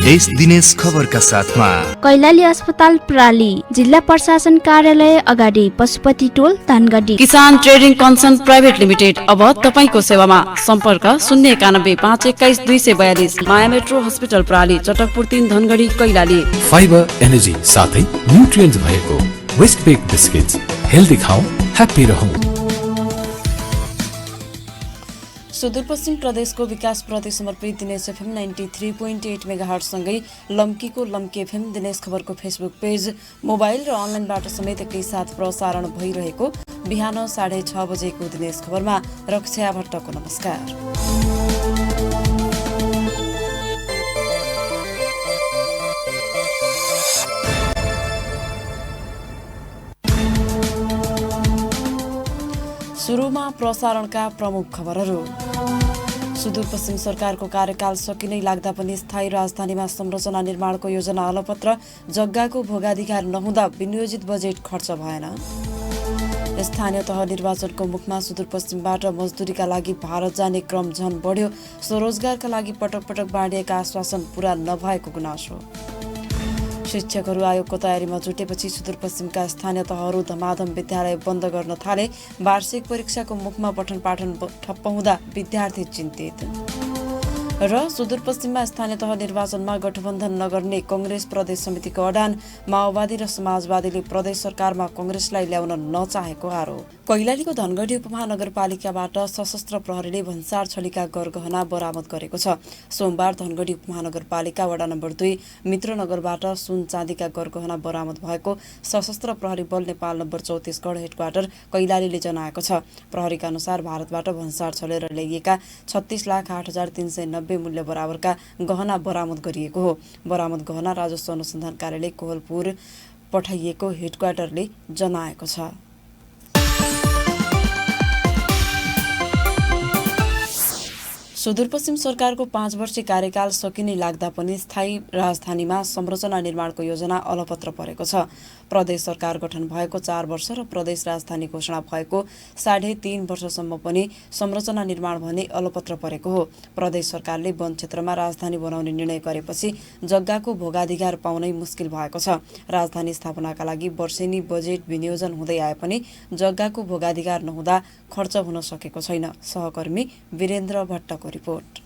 यस दिनेश खबरका साथमा कैलाली अस्पताल प्राली, जिल्ला प्रशासन कार्यालय अगाडि, पशुपति टोल धनगढी। किसान ट्रेडिङ कन्सन प्राइभेट लिमिटेड अब तपाईको सेवामा। सम्पर्क 091 521 242। माया मेट्रो हस्पिटल प्राली, चटकपुर 3 धनगढी कैलाली। फाइबर एनर्जी साथै न्युट्रिएन्ट भएको वेस्ट बेक बिस्किट्स। हेल्दी खाऊ, ह्याप्पी रहौ। सुदूरपश्चिम प्रदेशको विकासप्रति समर्पित दिनेश एफएम 93.8 मेगाहर्ट्ज सँगै लम्कीको लम्की एफएम दिनेश खबरको फेसबुक पेज, मोबाइल र अनलाइनबाट समेत एकैसाथ प्रसारण भइरहेको बिहान 6:30 बजेको दिनेश खबरमा रक्षा भट्टको नमस्कार। सुरुमा प्रसारणका प्रमुख खबरहरू। सुदूरपश्चिम सरकारको कार्यकाल सकिनै लाग्दा पनि स्थायी राजधानीमा संरचना निर्माणको योजना अलपत्र, जग्गाको भोगाधिकार नहुँदा विनियोजित बजेट खर्च भएन। स्थानीय तह निर्वाचनको मुखमा सुदूरपश्चिमबाट मजदुरीका लागि भारत जाने क्रम झन बढ्यो। स्वरोजगारका लागि पटक पटक बाँडिएका आश्वासन पूरा नभएको गुनासो। शिक्षकहरू आयोगको तयारीमा जुटेपछि सुदूरपश्चिमका स्थानीय तहहरू धमाधम विद्यालय बन्द गर्न थाले। वार्षिक परीक्षाको मुखमा पठन पाठन ठप्प हुँदा विद्यार्थी चिन्तित। र सुदूरपश्चिममा स्थानीय तह निर्वाचनमा गठबन्धन नगर्ने कङ्ग्रेस प्रदेश समितिको अडान। माओवादी र समाजवादीले प्रदेश सरकारमा कङ्ग्रेसलाई ल्याउन नचाहेको आरोप। कैलालीको धनगढी उपमहानगरपालिकाबाट सशस्त्र प्रहरीले भन्सार छलीका गरगहना बरामद गरेको छ। सोमबार धनगढी उपमहानगरपालिका वडा नम्बर 2 मित्रनगरबाट सुन चाँदीका गरगहना बरामद भएको सशस्त्र प्रहरी बल नेपाल नम्बर 34 गढ हेडक्वार्टर कैलालीले जनाएको छ। प्रहरीका अनुसार भारतबाट भन्सार छलेर ल्याइएका 36,08,390 मूल्य बराबरका गहना बरामद गरिएको हो। बरामद गहना राजस्व अनुसन्धान कार्यालय कोहलपुर पठाइएको हेडक्वार्टरले जनाएको छ। सुदूरपश्चिम सरकारको 5 वर्षीय कार्यकाल सकिनै लाग्दा पनि स्थायी राजधानीमा संरचना निर्माणको योजना अलपत्र परेको छ। प्रदेश सरकार गठन भएको 4 वर्ष र प्रदेश राजधानी घोषणा भएको 3.5 वर्षसम्म पनि संरचना निर्माण भने अलपत्र परेको हो। प्रदेश सरकारले वन क्षेत्रमा राजधानी बनाउने निर्णय गरेपछि जग्गाको भोगाधिकार पाउनै मुस्किल भएको छ। राजधानी स्थापनाका लागि वर्षेनी बजेट विनियोजन हुँदै आए पनि जग्गाको भोगाधिकार नहुँदा खर्च हुन सकेको छैन। सहकर्मी वीरेन्द्र भट्टको रिपोर्ट।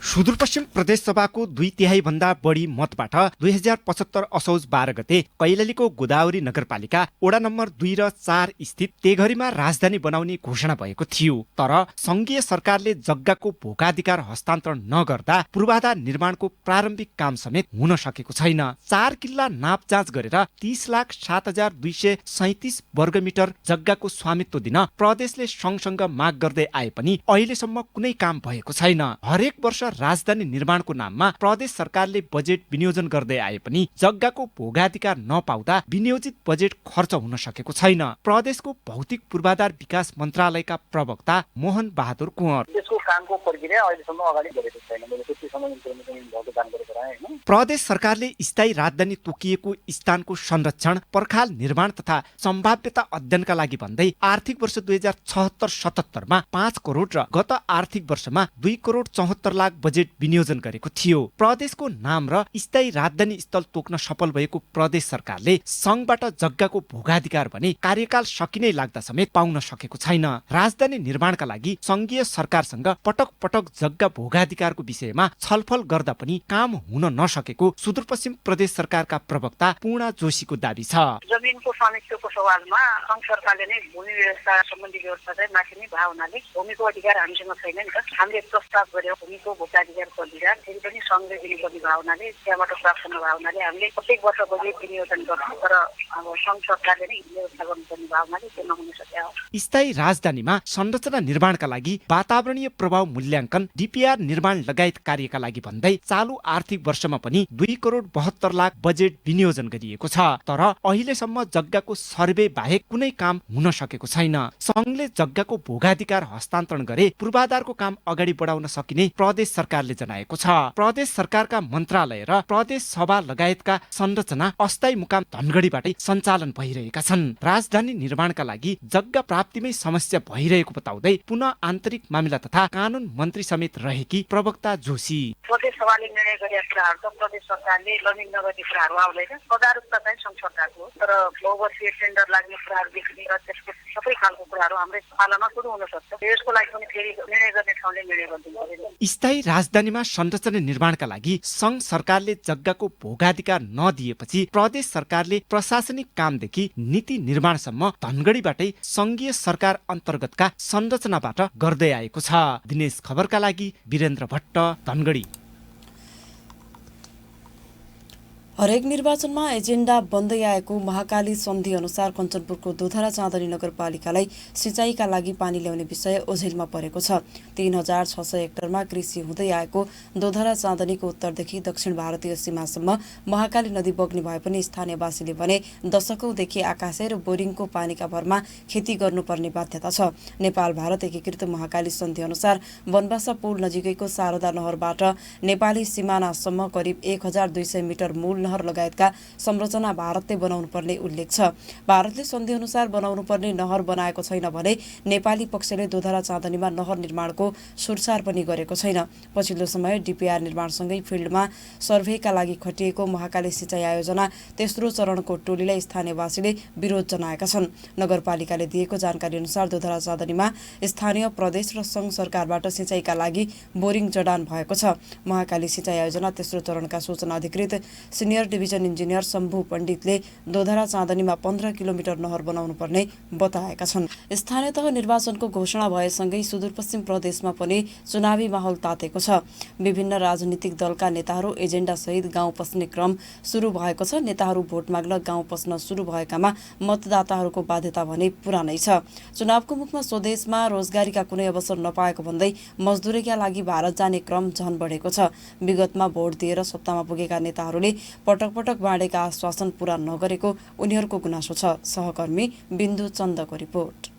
सुदूरपश्चिम प्रदेश सभाको 2/3 भन्दा बढी मतबाट 2075 असौज 12 गते कैलालीको गोदावरी नगरपालिका वडा नम्बर 2 र 4 स्थित तेघरीमा राजधानी बनाउने घोषणा भएको थियो। तर संघीय सरकारले जग्गाको भोगाधिकार हस्तान्तरण नगर्दा पूर्वाधार निर्माणको प्रारम्भिक काम समेत हुन सकेको छैन। 4 किल्ला नाप जाँच गरेर 30,07,237 वर्गमिटर जग्गाको स्वामित्व दिन प्रदेशले सँगसँग माग गर्दै आए पनि अहिलेसम्म कुनै काम भएको छैन। हरेक वर्ष राजधानी निर्माणको नाममा प्रदेश सरकारले बजेट विनियोजन गर्दै आए पनि जग्गाको भोगाधिकार नपाउँदा विनियोजित बजेट खर्च हुन सकेको छैन। प्रदेशको भौतिक पूर्वाधार विकास मन्त्रालयका प्रवक्ता मोहन बहादुर कुँवर, त्यसको कामको प्रक्रिया अहिलेसम्म अगाडि बढेको छैन। मैले त्यतिसम्म इन्फर्मेसन भएको जानकारी गराएँ हैन। प्रदेश सरकारले स्थायी राजधानी तोकिएको स्थानको संरक्षण, पर्खाल निर्माण तथा सम्भाव्यता अध्ययनका लागि भन्दै आर्थिक वर्ष 2076-77 मा 5 करोड र गत आर्थिक वर्षमा 2 करोड 74 लाख बजेट विनियोजन गरेको थियो। प्रदेशको नाम र स्थायी राजधानी स्थल तोक्न सफल भएको प्रदेश सरकारले संघबाट जग्गाको भोगाधिकार भने कार्यकाल सकिनै लाग्दा समेत पाउन सकेको छैन। राजधानी निर्माणका लागि संघीय सरकारसँग पटक पटक जग्गा भोगाधिकारको विषयमा छलफल गर्दा पनि काम हुन नसकेको सुदूरपश्चिम प्रदेश सरकारका प्रवक्ता पूर्णा जोशीको दाबी छ। जमिनको स्वामित्वको सवालमा संघ सरकारले नै भूमि व्यवस्था सम्बन्धी व्यवस्था चाहिँ माथि नै भए हुनाले भूमिको अधिकार हामीसँग छैन नि त। हामीले प्रस्ताव गर्यो भूमिको भोगाधिकारको अधिकार फेरि पनि संघले दिनुपर्ने भावनाले त्यहाँबाट प्राप्त नभए हुनाले हामीले प्रत्येक वर्ष बजेट विनियोजन गर्छौँ, तर अब संघ सरकारले नै व्यवस्था गर्नुपर्ने भावनाले त्यो नहुन सकेको हो। स्थायी राजधानीमा संरचना निर्माणका लागि वातावरणीय प्रभाव मूल्याङ्कन, डीपीआर निर्माण लगायत कार्यका लागि भन्दै चालु आर्थिक वर्षमा पनि 2 करोड 72 लाख बजेट विनियोजन गरिएको छ। तर अहिलेसम्म जग्गाको सर्वे बाहेक कुनै काम हुन सकेको छैन। संघले जग्गाको भोगाधिकार हस्तान्तरण गरे पूर्वाधारको काम अगाडि बढाउन सकिने प्रदेश सरकारले जनाएको छ। प्रदेश सरकारका मन्त्रालय र प्रदेश सभा लगायतका संरचना अस्थायी मुकाम धनगढीबाटै सञ्चालन भइरहेका छन्। राजधानी निर्माणका लागि जग्गा प्राप्तिमै समस्या भइरहेको बताउँदै पुनः आन्तरिक मामिला तथा कानून मन्त्री समेत रहेकी प्रवक्ता जोशी, प्रदेश सभाले निर्णय गरेका कुराहरू त प्रदेश सरकारले लमिङ नगर्ने कुराहरू आउँदैन। तदारुकता चाहिँ सङ्घ सरकारको हो, तर बहुवर्षीय टेन्डर लाग्ने कुराहरूदेखि लिएर त्यसको सबै खालको कुराहरू हाम्रै पालामा सुरु हुन सक्छ। यसको लागि पनि फेरि निर्णय गर्ने ठाउँले निर्णय गर्दिनु। स्थायी राजधानीमा संरचना निर्माणका लागि संघ सरकारले जग्गाको भोगाधिकार नदिएपछि प्रदेश सरकारले प्रशासनिक कामदेखि नीति निर्माणसम्म धनगढीबाटै संघीय सरकार अन्तर्गतका संरचनाबाट गर्दै आएको छ। दिनेश खबरका लागि वीरेन्द्र भट्ट, धनगढी। हरेक निर्वाचनमा एजेन्डा बन्दै आएको महाकाली सन्धि अनुसार कञ्चनपुरको दोधरा चाँदनी नगरपालिकालाई सिँचाइका लागि पानी ल्याउने विषय ओझेलमा परेको छ। 3600 हेक्टरमा कृषि हुँदै आएको दोधरा चाँदनीको उत्तरदेखि दक्षिण भारतीय सीमासम्म महाकाली नदी बग्ने भए पनि स्थानीयवासीले भने दशकौंदेखि आकाशे र बोरिङको पानीका भरमा खेती गर्नुपर्ने बाध्यता छ। नेपाल भारत एकीकृत महाकाली सन्धि अनुसार बनबासा पुल नजिकैको शारदा नहरबाट नेपाली सिमानासम्म करिब 1200 मिटर मूल नहर लगायतका संरचना भारतले बनाउनु पर्ने उल्लेख छ। भारतले सन्धि अनुसार बनाउनु पर्ने नहर बनाएको छैन भने नेपाली पक्षले दोधरा चाँदनीमा नहर निर्माणको सुरसार पनि गरेको छैन। पछिल्लो समय डीपीआर निर्माणसँगै फिल्डमा सर्भेका लागि खटिएको महाकाली सिँचाइ आयोजना तेस्रो चरणको टोलीलाई स्थानीयवासीले विरोध जनाएका छन्। नगरपालिकाले दिएको जानकारी अनुसार दोधरा चाँदनीमा स्थानीय प्रदेश र संघ सरकारबाट सिँचाइका लागि बोरिङ जडान भएको छ। महाकाली सिँचाइ आयोजना तेस्रो चरणका सूचना अधिकृत सिनियर डिभिजन इन्जिनियर शम्भु पण्डितले दोधरा चाँदनीमा 15 किलोमिटर नहर बनाउनु पर्ने बताएका छन्। स्थानीय तह निर्वाचनको घोषणा भएसँगै सुदूरपश्चिम प्रदेशमा पनि चुनावी माहौल तातेको छ। विभिन्न राजनीतिक दलका नेताहरू एजेन्डा सहित गाउँ पस्ने क्रम सुरु भएको छ। नेताहरू भोट माग्न गाउँ पस्न सुरु भएकामा मतदाताहरूको बाध्यता भने पुरानै छ। चुनावको मुखमा स्वदेशमा रोजगारीका कुनै अवसर नपाएको भन्दै मजदुरीका लागि भारत जाने क्रम झन बढेको छ। विगतमा भोट दिएर सत्तामा पुगेका नेताहरूले पटक पटक बाँडेका आश्वासन पूरा नगरेको उनीहरूको गुनासो छ। सहकर्मी बिन्दु चन्दको रिपोर्ट।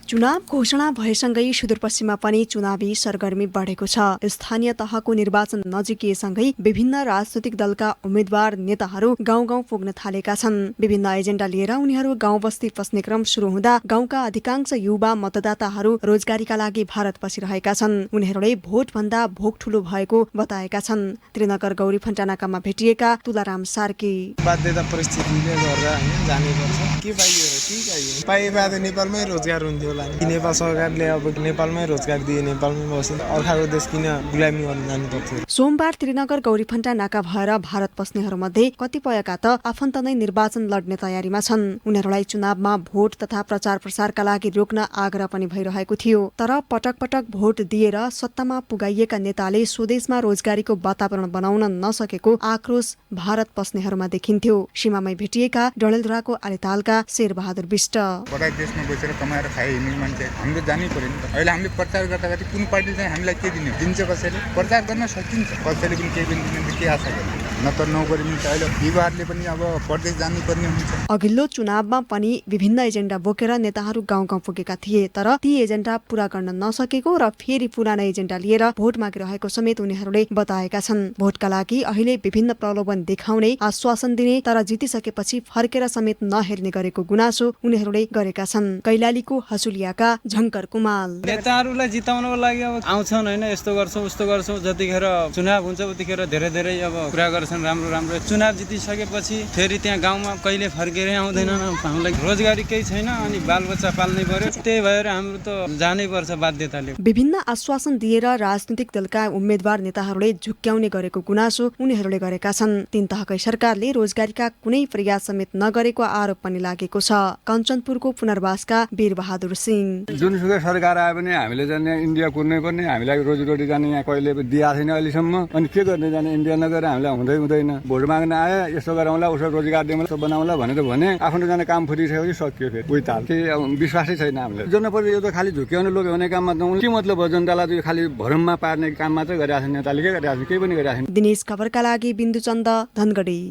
चुनाव घोषणा भएसँगै सुदूरपश्चिममा पनि चुनावी सरगर्मी बढेको छ। स्थानीय तहको निर्वाचन नजिकिएसँगै विभिन्न राजनैतिक दलका उम्मेद्वार नेताहरू गाउँ गाउँ पुग्न थालेका छन्। विभिन्न एजेन्डा लिएर उनीहरू गाउँ बस्ती पस्ने क्रम सुरु हुँदा गाउँका अधिकांश युवा मतदाताहरू रोजगारीका लागि भारत पसिरहेका छन्। उनीहरूले भोट भन्दा भोग ठूलो भएको बताएका छन्। त्रिनगर गौरी फन्टानाकामा भेटिएका तुलाराम सार्की। बाध्यता परिस्थितिले गर्दा जानै पर्छ। के पाइयो र के चाहियो? पाए नेपालमै रोजगार हुन्थ्यो। नेपाल सरकारले अब नेपालमै रोजगार दिए, नेपालमै बस्यो, अर्काको देश किन गुलामी गर्न जानु पर्थ्यो? सोमबार त्रिनगर गौरीफन्टा नाका भएर भारत पस्नेहरूमध्ये कतिपयका त आफन्त नै निर्वाचन लड्ने तयारीमा छन्। उनीहरूलाई चुनावमा भोट तथा प्रचार प्रसारका लागि रोक्न आग्रह पनि भइरहेको थियो। तर पटक पटक भोट दिएर सत्तामा पुगाइएका नेताले स्वदेशमा रोजगारीको वातावरण बनाउन नसकेको आक्रोश भारत पस्नेहरूमा देखिन्थ्यो। सीमामै भेटिएका डडेलधुराको आलेतालका शेरबहादुर विष्ट। देशमा बसेर कमाएर खाए मान्छे हामीले जानै पर्यो नि त। अहिले हामीले प्रचार गर्दाखेरि कुन पार्टी चाहिँ हामीलाई के दिने दिन्छ? कसैले प्रचार गर्न सकिन्छ, कसैले पनि केही पनि दिने के आशा गर्ने? न त नौकरी मिल्छ। अहिले युवाहरूले पनि अब प्रदेश जानुपर्ने हुन्छ। अघिल्लो चुनावमा पनि विभिन्न एजेन्डा बोकेर नेताहरू गाउँ गाउँ पुगेका थिए, तर ती एजेन्डा पूरा गर्न नसकेको र फेरि पुराना एजेन्डा लिएर भोट मागिरहेको समेत उनीहरूले बताएका छन्। भोटका लागि अहिले विभिन्न प्रलोभन देखाउने, आश्वासन दिने तर जितिसकेपछि फर्केर समेत नहेर्ने गरेको गुनासो उनीहरूले गरेका छन्। कैलालीको हसुलियाका झङ्कर कुमाल। नेताहरूलाई जिताउनको लागि अब आउँछन् होइन, यस्तो गर्छौँ उस्तो गर्छौँ, जतिखेर चुनाव हुन्छ उतिखेर धेरै धेरै अब कुरा गर्छन् राम्रो राम्रो। चुनाव जितिसकेपछि फेरि त्यहाँ गाउँमा कहिले फर्केरै आउँदैनन्। हामीलाई रोजगारी केही छैन, अनि बालबच्चा पाल्नै पर्यो। त्यही भएर हाम्रो त जानै पर्छ बाध्यताले। विभिन्न आश्वासन दिएर राजनीतिक दलका उम्मेद्वार नेताहरूले झुक्क्याउने गरेको गुनासो उनीहरूले गरेका छन्। तीन तहकै सरकारले रोजगारीका कुनै प्रयास समेत नगरेको आरोप पनि लागेको छ। कञ्चनपुरको पुनर्वासका वीरबहादुर सिंह। जुनसुकै सरकार आए पनि हामीले जाने इन्डिया कुर्नै पर्ने, हामीलाई रोजीरोटी जाने यहाँ कहिले दिएको छैन अहिलेसम्म। अनि के गर्ने जाने इन्डिया नगएर हामीलाई हुँदैन। भोट माग्न आए यसो गरौँला उसो रोजगार दिउँला बनाउँला भनेर भने आफ्नो जाने काम फुटिसकेपछि सकियो। फेरि उही ताल केही विश्वासै छैन हामीलाई। जनप्रति यो त खालि झुक्याउने लोक हुने काममा के मतलब हो? जनतालाई चाहिँ खालि भरममा पार्ने काम मात्रै गरिरहेको छ नेताले, के गरिरहेको छ? केही पनि गरिरहेको छैन। दिनेश खबरका लागि बिन्दु चन्द, धनगढी।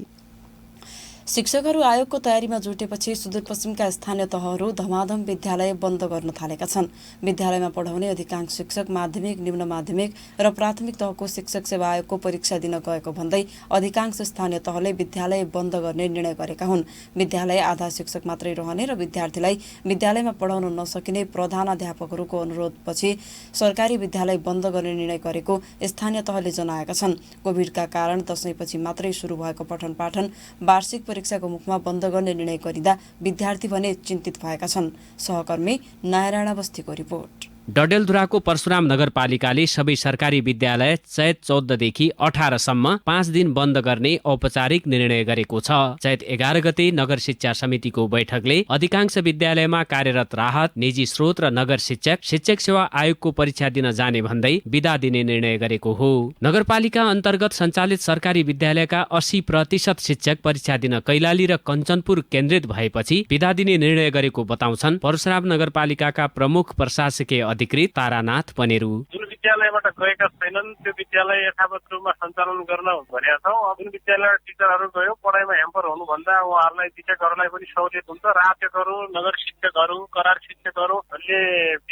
शिक्षकहरू आयोगको तयारीमा जुटेपछि सुदूरपश्चिमका स्थानीय तहहरू धमाधम विद्यालय बन्द गर्न थालेका छन्। विद्यालयमा पढाउने अधिकांश शिक्षक माध्यमिक, निम्न माध्यमिक र प्राथमिक तहको शिक्षक सेवा आयोगको परीक्षा दिन गएको भन्दै अधिकांश स्थानीय तहले विद्यालय बन्द गर्ने निर्णय गरेका हुन्। विद्यालय आधा शिक्षक मात्रै रहने र विद्यार्थीलाई विद्यालयमा पढाउन नसकिने प्रधानाध्यापकहरूको अनुरोधपछि सरकारी विद्यालय बन्द गर्ने निर्णय गरेको स्थानीय तहले जनाएका छन्। कोभिडका कारण दशैंपछि मात्रै सुरु भएको पठन पाठन वार्षिक परीक्षाको मुखमा बन्द गर्ने निर्णय गरिँदा विद्यार्थी भने चिन्तित भएका छन्। सहकर्मी नारायण बस्तीको रिपोर्ट। डडेलधुराको परशुराम नगरपालिकाले सबै सरकारी विद्यालय चैत 14 देखि 18 सम्म 5 दिन बन्द गर्ने औपचारिक निर्णय गरेको छ। चैत 11 गते नगर शिक्षा समितिको बैठकले अधिकांश विद्यालयमा कार्यरत राहत, निजी स्रोत र नगर शिक्षक सेवा आयोगको परीक्षा दिन जाने भन्दै बिदा दिने निर्णय गरेको हो। नगरपालिका अन्तर्गत सञ्चालित सरकारी विद्यालयका 80% शिक्षक परीक्षा दिन कैलाली र कञ्चनपुर केन्द्रित भएपछि बिदा दिने निर्णय गरेको बताउँछन् परशुराम नगरपालिकाका प्रमुख प्रशासकीय अधिकृत तारानाथ पनेरू। जुन विद्यालयबाट गएका छैनन् त्यो विद्यालय यथावत रूपमा सञ्चालन गर्न भनेका छौँ। जुन विद्यालय टिचरहरू गयो पढाइमा ह्याम्पर हुनुभन्दा उहाँहरूलाई शिक्षकहरूलाई पनि सहुलियत हुन्छ। राजकहरू, नगर शिक्षकहरू, करार शिक्षकहरूले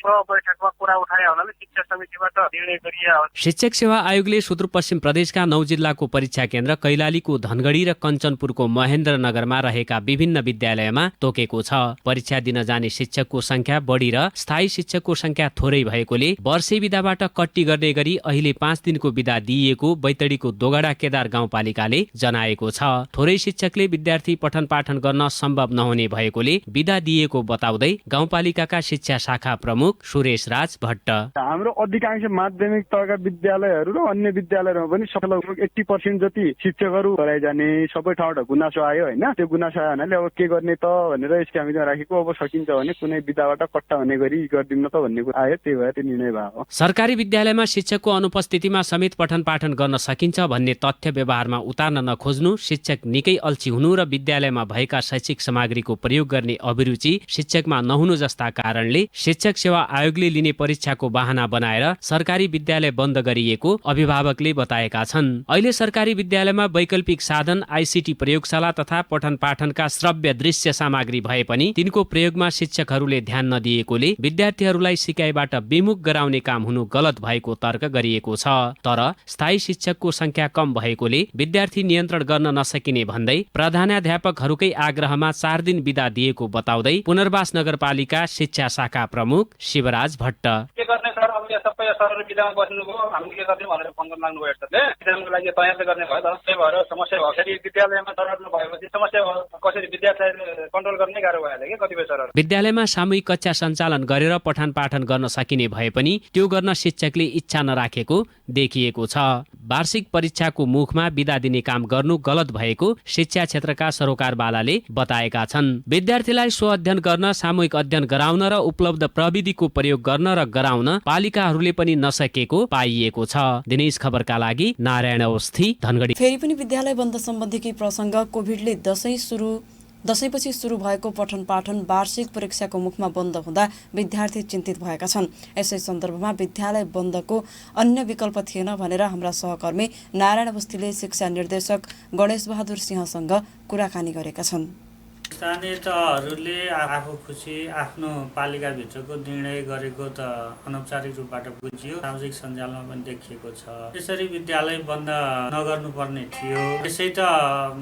बैठकमा कुरा उठाए हुनाले शिक्षा समितिबाट निर्णय गरिएको हो। शिक्षक सेवा आयोगले सुदूरपश्चिम प्रदेशका 9 जिल्लाको परीक्षा केन्द्र कैलालीको धनगढी र कञ्चनपुरको महेन्द्रनगरमा रहेका विभिन्न विद्यालयमा तोकेको छ। परीक्षा दिन जाने शिक्षकको संख्या बढी र स्थायी शिक्षकको संख्या थोरै भएकोले वर्षे बिदाबाट कट्टी गर्ने गरी अहिले 5 दिनको बिदा दिइएको बैतडीको दोगडा केदार गाउँपालिकाले जनाएको छ। थोरै शिक्षकले विद्यार्थी पठन पाठन गर्न सम्भव नहुने भएकोले बिदा दिएको बताउँदै गाउँपालिकाका शिक्षा शाखा प्रमुख सुरेश राज भट्ट, हाम्रो अधिकांश माध्यमिक तहका विद्यालयहरू र अन्य विद्यालयहरूमा पनि लगभग 80% जति शिक्षकहरू हराइ जाने सबै ठाउँबाट गुनासो आयो होइन। त्यो गुनासो आयो भने अब के गर्ने त भनेर यसका हामीले राखेको। अब सकिन्छ भने कुनै बिदाबाट कट्टा हुने गरी गरिदिनु त भन्ने कुरा आयो, त्यही भएर त्यो निर्णय भयो। सरकारी विद्यालयमा शिक्षकको अनुपस्थितिमा समेत पठन पाठन गर्न सकिन्छ भन्ने तथ्य व्यवहारमा उतार्न नखोज्नु, शिक्षक निकै अल्छी हुनु र विद्यालयमा भएका शैक्षिक सामग्रीको प्रयोग गर्ने अभिरुचि शिक्षकमा नहुनु जस्ता कारणले शिक्षक सेवा आयोगले लिने परीक्षाको बहाना बनाएर सरकारी विद्यालय बन्द गरिएको अभिभावकले बताएका छन्। अहिले सरकारी विद्यालयमा वैकल्पिक साधन, आइसिटी प्रयोगशाला तथा पठन पाठनका श्रव्य दृश्य सामग्री भए पनि तिनको प्रयोगमा शिक्षकहरूले ध्यान नदिएकोले विद्यार्थीहरूलाई सिकाइबाट विमुख गराउने काम हुनु गलत भएको तर्क गरिएको छ। तर स्थायी शिक्षकको संख्या कम भएकोले विद्यार्थी नियन्त्रण गर्न नसकिने भन्दै प्रधानाध्यापकहरूकै आग्रहमा 4 दिन बिदा दिएको बताउँदै पुनर्वास नगरपालिका शिक्षा शाखा प्रमुख शिवराज भट्ट, के गर्ने सर, अब यो सबै सरहरू बिदामा बस्नुभयो, हामीले के गर्ने भनेर फोन गर्न लाग्नुभयो। सरले बिदाको लागि तयार गर्ने भयो त, त्यही भएर समस्या भयो। फेरि विद्यालयमा सरहरू भएपछि समस्या कसरी विद्यार्थीलाई कन्ट्रोल गर्ने गाह्रो भइहाल्यो कि कतिपय सरहरू। विद्यालयमा सामूहिक कक्षा सञ्चालन गरेर पठन पाठन गर्न सकिने भए पनि त्यो गर्न शिक्षकले इच्छा नराखेको देखिएको छ। वार्षिक परीक्षाको मुखमा बिदा दिने काम गर्नु गलत भएको शिक्षा क्षेत्रका सरोकारवालाले बताएका छन्। विद्यार्थीलाई स्व-अध्ययन गर्न, सामूहिक अध्ययन गराउन र उपलब्ध प्रविधिको प्रयोग गर्न र गराउन पालिकाहरूले पनि नसकेको पाइएको छ। दिनेश खबरका लागि नारायण अवस्थी, धनगढी। फेरि पनि विद्यालय बन्द सम्बन्धी केही प्रसंग। कोभिडले दशैंपछि सुरु भएको पठन पाठन वार्षिक परीक्षाको मुखमा बन्द हुँदा विद्यार्थी चिन्तित भएका छन्। यसै सन्दर्भमा विद्यालय बन्दको अन्य विकल्प थिएन भनेर हाम्रा सहकर्मी नारायण बस्तीले शिक्षा निर्देशक गणेश बहादुर सिंहसँग कुराकानी गरेका छन्। स्थानीय तहहरूले आफू खुसी आफ्नो पालिकाभित्रको निर्णय गरेको त अनौपचारिक रूपबाट बुझियो, सामाजिक सञ्जालमा पनि देखिएको छ। यसरी विद्यालय बन्द नगर्नुपर्ने थियो। यसै त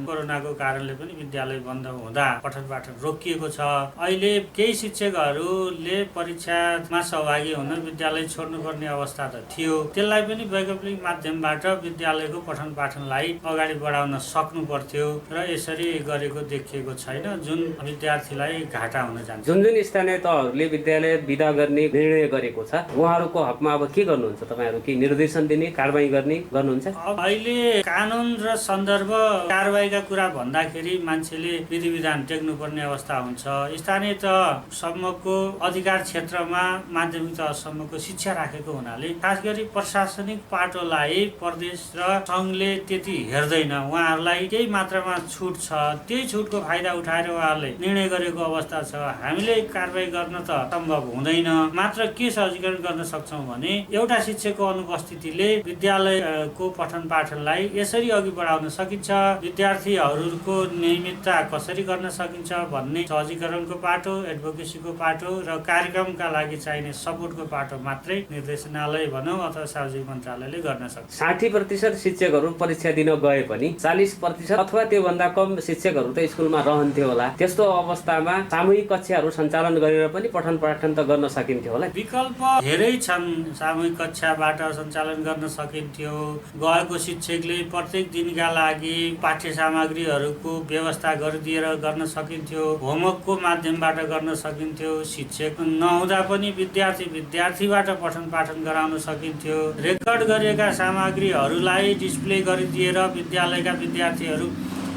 कोरोनाको कारणले पनि विद्यालय बन्द हुँदा पठन पाठन रोकिएको छ। अहिले केही शिक्षकहरूले परीक्षामा सहभागी हुन विद्यालय छोड्नुपर्ने अवस्था त थियो। त्यसलाई पनि वैकल्पिक माध्यमबाट विद्यालयको पठन पाठनलाई अगाडि बढाउन सक्नु पर्थ्यो र यसरी गरेको देखिएको छैन, जुन विद्यार्थीलाई घाटा हुन जान्छ। जुन स्थानीय तहहरूले विद्यालय बिदा गर्ने निर्णय गरेको छ उहाँहरूको हकमा अब के गर्नुहुन्छ? तपाईँहरू के निर्देशन दिने, कारबाही गर्नुहुन्छ? अहिले कानुन र सन्दर्भ कारबाहीका कुरा भन्दाखेरि मान्छेले विधि विधान टेक्नुपर्ने अवस्था हुन्छ। स्थानीय तहसम्मको अधिकार क्षेत्रमा माध्यमिक तहसम्मको शिक्षा राखेको हुनाले खास गरी प्रशासनिक पाटोलाई प्रदेश र सङ्घले त्यति हेर्दैन। उहाँहरूलाई केही मात्रामा छुट छ, त्यही छुटको फाइदा उठाएर देखाएर उहाँहरूले निर्णय गरेको अवस्था छ। हामीले कारबाही गर्न त सम्भव हुँदैन। मात्र के सहजीकरण गर्न सक्छौँ भने एउटा शिक्षकको अनुपस्थितिले विद्यालयको पठन पाठनलाई यसरी अघि बढाउन सकिन्छ, विद्यार्थीहरूको नियमितता कसरी गर्न सकिन्छ भन्ने सहजीकरणको पाटो, एडभोकेसीको पाटो र कार्यक्रमका लागि चाहिने सपोर्टको पाटो मात्रै निर्देशनालय भनौँ अथवा सार्वजनिक मन्त्रालयले गर्न सक्छ। 60% शिक्षकहरू परीक्षा दिन गए पनि 40% अथवा त्योभन्दा कम शिक्षकहरू त स्कुलमा रहन्थ्यो होला। त्यस्तो अवस्थामा सामूहिक कक्षाहरू सञ्चालन गरेर पनि पठन पाठन त गर्न सकिन्थ्यो होला। विकल्प धेरै छन्। सामूहिक कक्षाबाट सञ्चालन गर्न सकिन्थ्यो। गएको शिक्षकले प्रत्येक दिनका लागि पाठ्य सामग्रीहरूको व्यवस्था गरिदिएर गर्न सकिन्थ्यो। होमवर्कको माध्यमबाट गर्न सकिन्थ्यो। शिक्षक नहुँदा पनि विद्यार्थीबाट पठन पाठन गराउन सकिन्थ्यो। रेकर्ड गरिएका सामग्रीहरूलाई डिस्प्ले गरिदिएर विद्यालयका विद्यार्थीहरू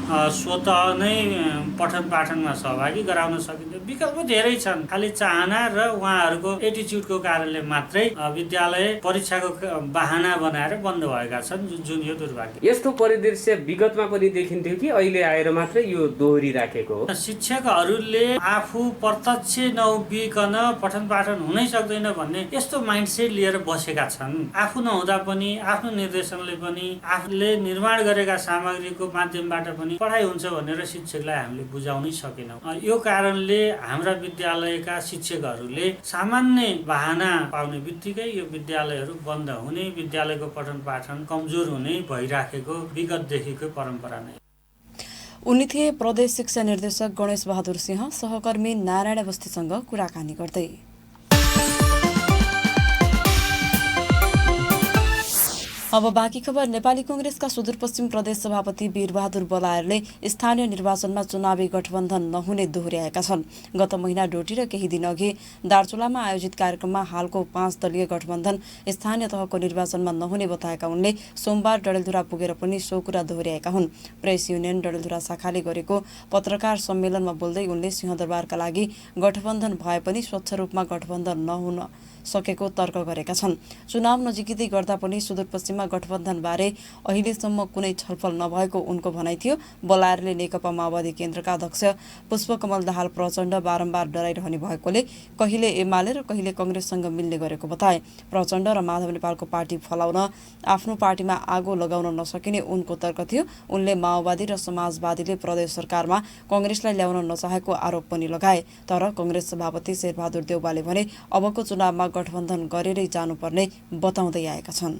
स्वतः नै पठन पाठनमा सहभागी गराउन सकिन्छ। विकल्प धेरै छन्, खालि चाहना र उहाँहरूको एटिच्युडको कारणले मात्रै विद्यालय परीक्षाको बहाना बनाएर बन्द भएका छन्, जुन यो दुर्भाग्य। यस्तो परिदृश्य विगतमा पनि देखिन्थ्यो कि अहिले आएर मात्रै यो दोहोरी राखेको हो? शिक्षकहरूले आफू प्रत्यक्ष नउभिकन पठन पाठन हुनै सक्दैन भन्ने यस्तो माइन्डसेट लिएर बसेका छन्। आफू नहुँदा पनि आफ्नो निर्देशनले पनि आफूले निर्माण गरेका सामग्रीको माध्यमबाट पनि पढाइ हुन्छ भनेर शिक्षकलाई हामीले बुझाउनै सकेनौँ। यो कारणले हाम्रा विद्यालयका शिक्षकहरूले सामान्य बहाना पाउने बित्तिकै यो विद्यालयहरू बन्द हुने, विद्यालयको पठन पाठन कमजोर हुने भइराखेको विगतदेखिको परम्परा नै। उनी थिए प्रदेश शिक्षा निर्देशक गणेश बहादुर सिंह सहकर्मी नारायण अवस्थीसँग कुराकानी गर्दै। अब बाँकी खबर। नेपाली कांग्रेसका सुदूरपश्चिम प्रदेश सभापति वीरबहादुर बलायरले स्थानीय निर्वाचनमा चुनावी गठबन्धन नहुने दोहोर्याएका छन्। गत महिना डोटी र केही दिन अघि दार्चुलामा आयोजित कार्यक्रममा हालको 5 दलीय गठबन्धन स्थानीय तहको निर्वाचनमा नहुने बताएका उनले सोमबार डडेलधुरा पुगेर पनि सो कुरा दोहोर्याएका हुन्। प्रेस युनियन डडेलधुरा शाखाले गरेको पत्रकार सम्मेलनमा बोल्दै उनले सिंहदरबारका लागि गठबन्धन भए पनि स्वच्छ रूपमा गठबन्धन नहुन सकेको तर्क गरेका छन्। चुनाव नजिकै गर्दा पनि सुदूरपश्चिममा गठबन्धनबारे अहिलेसम्म कुनै छलफल नभएको उनको भनाइ थियो। बलायरले नेकपा माओवादी केन्द्रका अध्यक्ष पुष्पकमल दाहाल प्रचण्ड बारम्बार डराइरहने भएकोले कहिले एमाले र कहिले कांग्रेससँग मिल्ने गरेको बताए। प्रचण्ड र माधव नेपालको पार्टी फलाउन आफ्नो पार्टीमा आगो लगाउन नसकिने उनको तर्क थियो। उनले माओवादी र समाजवादीले प्रदेश सरकारमा कांग्रेसलाई ल्याउन नचाहेको आरोप पनि लगाए। तर कांग्रेस सभापति शेरबहादुर देउवाले भने अबको चुनावमा गठबन्धन गरेरै जानुपर्ने बताउँदै आएका छन्।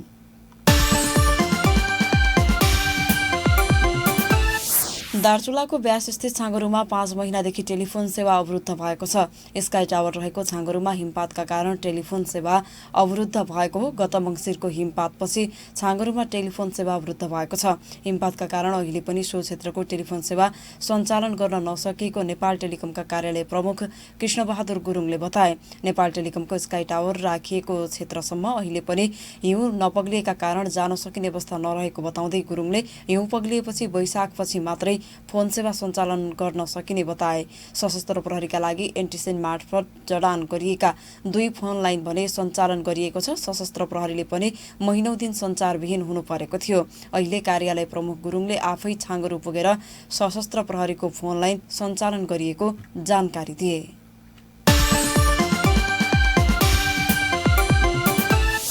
दार्चुलाको ब्यासस्थित छाँगरुमा 5 महिनादेखि टेलिफोन सेवा अवरुद्ध भएको छ। स्काई टावर रहेको छाँगरुमा हिमपातका कारण टेलिफोन सेवा अवरुद्ध भएको हो। गत मङ्सिरको हिमपातपछि छाँगरुमा टेलिफोन सेवा अवरुद्ध भएको छ। हिमपातका कारण अहिले पनि सो क्षेत्रको टेलिफोन सेवा सञ्चालन गर्न नसकेको नेपाल टेलिकमका कार्यालय प्रमुख कृष्णबहादुर गुरुङले बताए। नेपाल टेलिकमको स्काई टावर राखिएको क्षेत्रसम्म अहिले पनि हिउँ नपग्लिएका कारण जान सकिने अवस्था नरहेको बताउँदै गुरुङले हिउँ पग्लिएपछि वैशाखपछि मात्रै फोन सेवा सञ्चालन गर्न सकिने बताए। सशस्त्र प्रहरीका लागि एन्टिसेन मार्फत जडान गरिएका 2 फोन लाइन भने सञ्चालन गरिएको छ। सशस्त्र प्रहरीले पनि महिनौं दिन सञ्चारविहीन हुनु परेको थियो। अहिले कार्यालय प्रमुख गुरुङले आफै छाँगरु पुगेर सशस्त्र प्रहरीको फोन लाइन सञ्चालन गरिएको जानकारी दिए।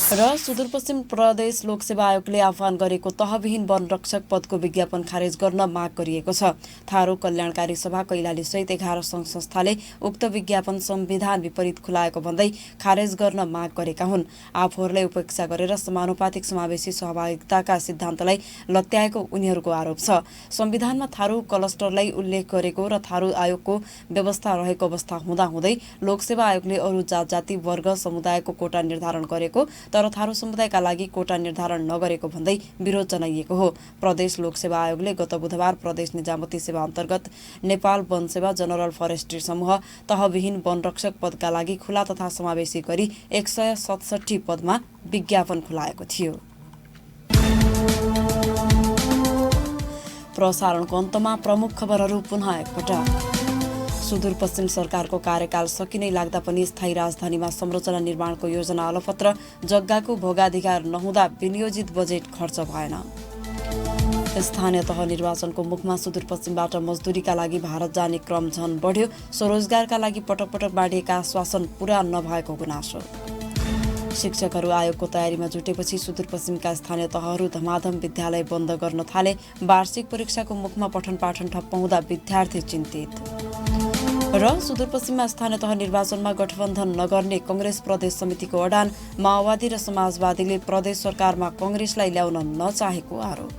र सुदूरपश्चिम प्रदेश लोकसेवा आयोगले आह्वान गरेको तहविहीन वनरक्षक पदको विज्ञापन खारेज गर्न माग गरिएको छ। थारू कल्याणकारी सभा कैलाली सहित 11 सङ्घ संस्थाले उक्त विज्ञापन संविधान विपरीत खुलाएको भन्दै खारेज गर्न माग गरेका हुन्। आफूहरूलाई उपेक्षा गरेर समानुपातिक समावेशी सहभागिताका सिद्धान्तलाई लत्याएको उनीहरूको आरोप छ। संविधानमा थारू क्लस्टरलाई उल्लेख गरेको र थारू आयोगको व्यवस्था रहेको अवस्था हुँदाहुँदै लोकसेवा आयोगले अरू जात-जाति वर्ग समुदायको कोटा निर्धारण गरेको तर थारू समुदायका लागि कोटा निर्धारण नगरेको भन्दै विरोध जनाइएको हो। प्रदेश लोकसेवा आयोगले गत बुधबार प्रदेश निजामती सेवा अन्तर्गत नेपाल वन सेवा जनरल फरेस्ट्री समूह तहविहीन वनरक्षक पदका लागि खुला तथा समावेशी गरी 167 पदमा विज्ञापन खुलाएको थियो। प्रसारणको अन्तमा प्रमुख खबरहरू पुनः एकपटक। सुदूरपश्चिम सरकारको कार्यकाल सकिनै लाग्दा पनि स्थायी राजधानीमा संरचना निर्माणको योजना अलपत्र, जग्गाको भोगाधिकार नहुँदा विनियोजित बजेट खर्च भएन। स्थानीय तह निर्वाचनको मुखमा सुदूरपश्चिमबाट मजदुरीका लागि भारत जाने क्रम झन बढ्यो। स्वरोजगारका लागि पटक पटक बाँडिएका आश्वासन पूरा नभएको गुनासो। शिक्षकहरू आयोगको तयारीमा जुटेपछि सुदूरपश्चिमका स्थानीय तहहरू धमाधम विद्यालय बन्द गर्न थाले। वार्षिक परीक्षाको मुखमा पठन पाठन ठप्प हुँदा विद्यार्थी चिन्तित। र सुदूरपश्चिममा स्थानीय तह निर्वाचनमा गठबन्धन नगर्ने कङ्ग्रेस प्रदेश समितिको अडान। माओवादी र समाजवादीले प्रदेश सरकारमा कङ्ग्रेसलाई ल्याउन नचाहेको आरोप।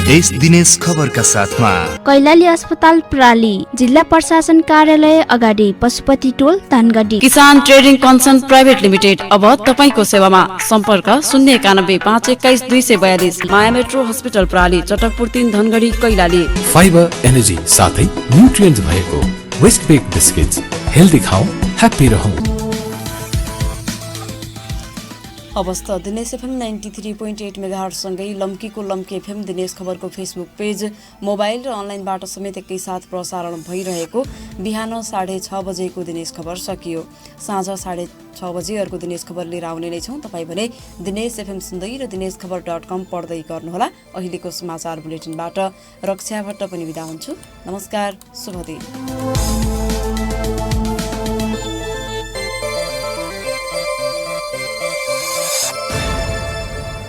देश दिनेश खबरका साथमा कैलाली अस्पताल प्राली, जिल्ला प्रशासन कार्यालय अगाडि, पशुपति टोल धानगढी। किसान ट्रेडिङ कन्सर्न प्राइभेट लिमिटेड अब तपाईको सेवामा। सम्पर्क 091 521 242। माया मेट्रो हस्पिटल प्राली, चटकपुर 3 धनगढी कैलाली। फाइबर एनर्जी साथै न्युट्रिएन्ट भएको वेस्ट बेक बिस्किट्स। हेल्दी खाऊ, ह्याप्पी रहौ। अवस्था दिनेश एफएम 93.8 मेगाहर्ज सँगै लम्कीको लम्की एफएम दिनेश खबरको फेसबुक पेज, मोबाइल र अनलाइनबाट समेत एकैसाथ प्रसारण भइरहेको बिहान 6:30 बजेको दिनेश खबर सकियो। साँझ 6:30 बजे अर्को दिनेश खबर लिएर आउने नै छौँ। तपाईँ भने दिनेश एफएम सुन्दै र दिनेशखबर.com पढ्दै गर्नुहोला। अहिलेको समाचार बुलेटिनबाट रक्षा भट्ट पनि बिदा हुन्छु। नमस्कार, शुभ दिन।